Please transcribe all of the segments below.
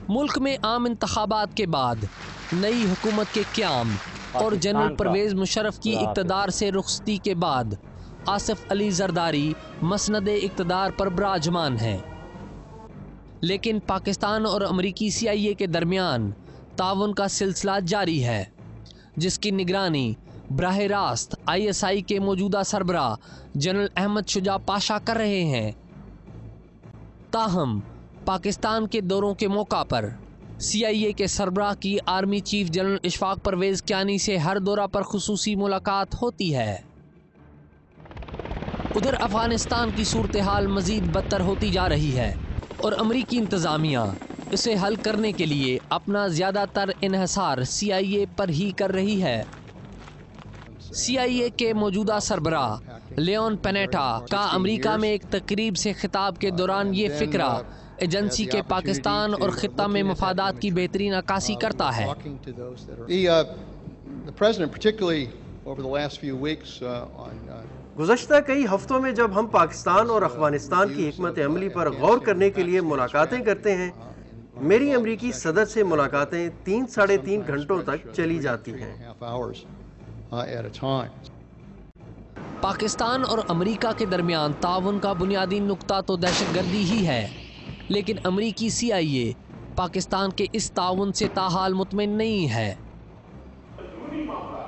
ملک میں عام انتخابات کے بعد نئی حکومت کے قیام اور جنرل پرویز مشرف کی اقتدار سے رخصتی کے بعد آصف علی زرداری مسند اقتدار پر براجمان ہیں، لیکن پاکستان اور امریکی CIA کے درمیان تعاون کا سلسلہ جاری ہے، جس کی نگرانی براہ راست ISI کے موجودہ سربراہ جنرل احمد شجاع پاشا کر رہے ہیں۔ تاہم پاکستان کے دوروں کے موقع پر CIA کے سربراہ کی army chief general Ashfaq Parvez Kayani سے ہر دورہ پر خصوصی ملاقات ہوتی ہے۔ ادھر افغانستان کی صورتحال مزید بدتر ہوتی جا رہی ہے اور امریکی انتظامیہ اسے حل کرنے کے لیے اپنا زیادہ تر انحصار CIA پر ہی کر رہی ہے۔ CIA کے موجودہ سربراہ لیون پینیٹا کا امریکہ میں ایک تقریب سے خطاب کے دوران یہ فقرہ ایجنسی کے پاکستان اور خطہ میں مفادات کی بہترین عکاسی کرتا ہے۔ گزشتہ کئی ہفتوں میں جب ہم پاکستان اور افغانستان کی حکمت عملی پر غور کرنے کے لیے ملاقاتیں کرتے ہیں، میری امریکی صدر سے ملاقاتیں 3-3.5 گھنٹوں تک چلی جاتی ہیں۔ پاکستان اور امریکہ کے درمیان تعاون کا بنیادی نقطہ تو دہشت گردی ہی ہے، لیکن امریکی CIA پاکستان کے اس تعاون سے تاحال مطمئن نہیں ہے۔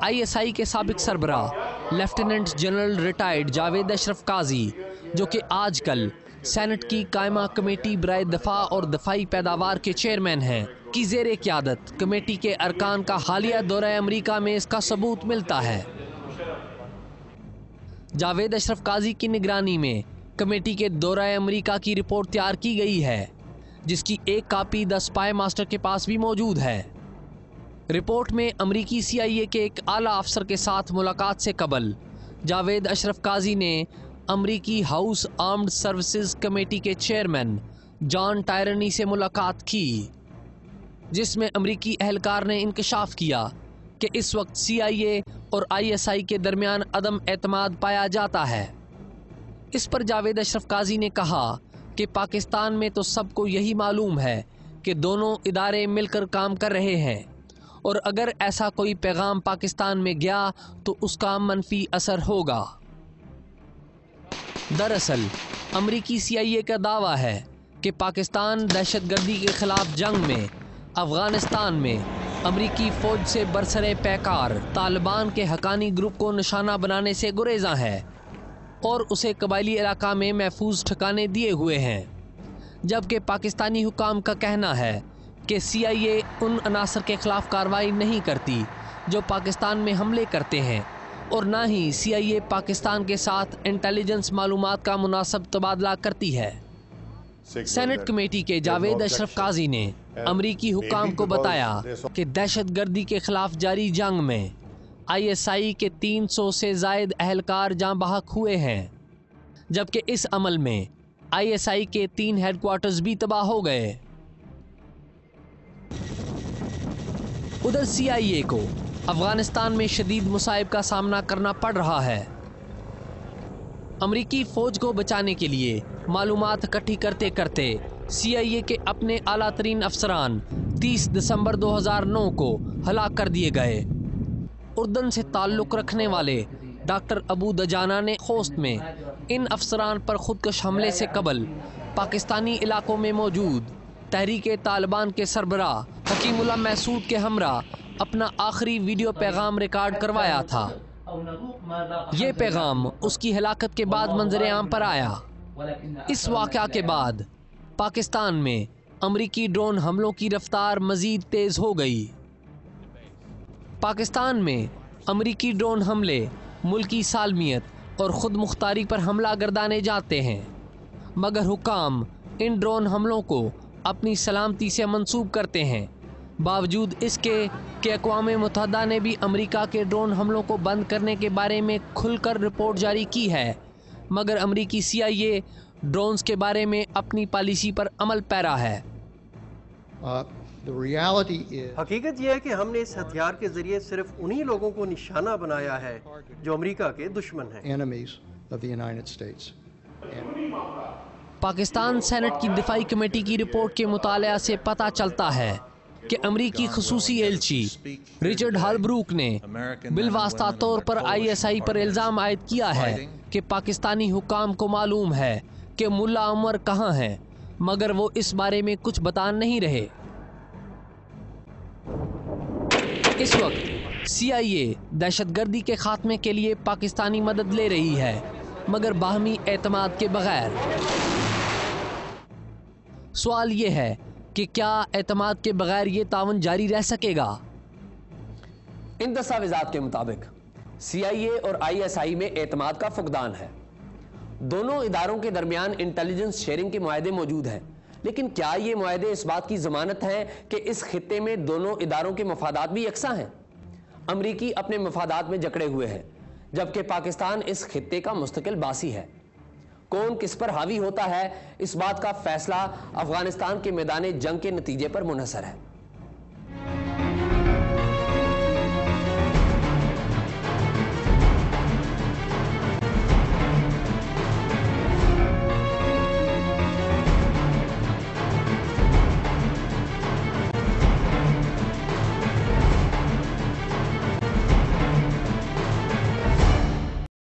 ISI کے سابق سربراہ لیفٹیننٹ جنرل ریٹائرڈ جاوید اشرف قاضی، جو کہ آج کل سینٹ کی قائمہ کمیٹی برائے دفاع اور دفاعی پیداوار کے چیئرمین ہیں، کی زیر قیادت کمیٹی کے ارکان کا حالیہ دورہ امریکہ میں اس کا ثبوت ملتا ہے۔ جاوید اشرف قاضی کی نگرانی میں کمیٹی کے دورہ امریکہ کی رپورٹ تیار کی گئی ہے، جس کی ایک کاپی دی اسپائی ماسٹر کے پاس بھی موجود ہے۔ رپورٹ میں امریکی CIA کے ایک اعلیٰ افسر کے ساتھ ملاقات سے قبل جاوید اشرف قاضی نے امریکی ہاؤس آرمڈ سروسز کمیٹی کے چیئرمین جان ٹائرنی سے ملاقات کی، جس میں امریکی اہلکار نے انکشاف کیا کہ اس وقت CIA اور ISI کے درمیان عدم اعتماد پایا جاتا ہے۔ اس پر جاوید اشرف قاضی نے کہا کہ پاکستان میں تو سب کو یہی معلوم ہے کہ دونوں ادارے مل کر کام کر رہے ہیں، اور اگر ایسا کوئی پیغام پاکستان میں گیا تو اس کا منفی اثر ہوگا۔ دراصل امریکی CIA کا دعویٰ ہے کہ پاکستان دہشت گردی کے خلاف جنگ میں افغانستان میں امریکی فوج سے برسرِ پیکار طالبان کے حقانی گروپ کو نشانہ بنانے سے گریزاں ہے اور اسے قبائلی علاقہ میں محفوظ ٹھکانے دیے ہوئے ہیں، جبکہ پاکستانی حکام کا کہنا ہے کہ CIA ان عناصر کے خلاف کارروائی نہیں کرتی جو پاکستان میں حملے کرتے ہیں، اور نہ ہی CIA پاکستان کے ساتھ انٹیلیجنس معلومات کا مناسب تبادلہ کرتی ہے۔ سینٹ کمیٹی کے جاوید اشرف قاضی نے امریکی حکام کو بتایا کہ دہشت گردی کے خلاف جاری جنگ میں ISI کے 300 سے زائد اہلکار جاں بحق ہوئے ہیں، جبکہ اس عمل میں ISI کے 3 ہیڈ کوارٹرز بھی تباہ ہو گئے۔ ادھر CIA کو افغانستان میں شدید مصائب کا سامنا کرنا پڑ رہا ہے۔ امریکی فوج کو بچانے کے لیے معلومات اکٹھی کرتے کرتے CIA کے اپنے اعلیٰ ترین افسران 30 دسمبر 2009 کو ہلاک کر دیے گئے۔ اردن سے تعلق رکھنے والے ڈاکٹر ابو دجانہ نے خوست میں ان افسران پر خودکش حملے سے قبل پاکستانی علاقوں میں موجود تحریک طالبان کے سربراہ حکیم اللہ محسود کے ہمراہ اپنا آخری ویڈیو پیغام ریکارڈ کروایا تھا۔ یہ پیغام اس کی ہلاکت کے بعد منظر عام پر آیا۔ اس واقعہ کے بعد پاکستان میں امریکی ڈرون حملوں کی رفتار مزید تیز ہو گئی۔ پاکستان میں امریکی ڈرون حملے ملکی سالمیت اور خود مختاری پر حملہ گردانے جاتے ہیں، مگر حکام ان ڈرون حملوں کو اپنی سلامتی سے منسوب کرتے ہیں، باوجود اس کے کہ اقوام متحدہ نے بھی امریکہ کے ڈرون حملوں کو بند کرنے کے بارے میں کھل کر رپورٹ جاری کی ہے، مگر امریکی CIA ڈرونز کے بارے میں اپنی پالیسی پر عمل پیرا ہے۔ حقیقت یہ ہے کہ ہم نے اس ہتھیار کے ذریعے صرف انہی لوگوں کو نشانہ بنایا ہے جو امریکہ کے دشمن ہیں۔ پاکستان سینٹ کی دفاعی کمیٹی کی رپورٹ کے مطالعہ سے پتہ چلتا ہے کہ امریکی خصوصی ایلچی رچرڈ ہالبروک نے بالواسطہ طور پر ISI پر الزام عائد کیا ہے کہ پاکستانی حکام کو معلوم ہے کہ ملا عمر کہاں ہیں، مگر وہ اس بارے میں کچھ بتا نہیں رہے۔ اس وقت CIA دہشت گردی کے خاتمے کے لیے پاکستانی مدد لے رہی ہے، مگر باہمی اعتماد کے بغیر۔ سوال یہ ہے کہ کیا اعتماد کے بغیر یہ تعاون جاری رہ سکے گا؟ ان دستاویزات کے مطابق CIA اور ISI میں اعتماد کا فقدان ہے۔ دونوں اداروں کے درمیان انٹیلیجنس شیئرنگ کے معاہدے موجود ہیں، لیکن کیا یہ معاہدے اس بات کی ضمانت ہیں کہ اس خطے میں دونوں اداروں کے مفادات بھی یکساں ہیں؟ امریکی اپنے مفادات میں جکڑے ہوئے ہیں، جبکہ پاکستان اس خطے کا مستقل باسی ہے۔ کون کس پر حاوی ہوتا ہے، اس بات کا فیصلہ افغانستان کے میدان جنگ کے نتیجے پر منحصر ہے۔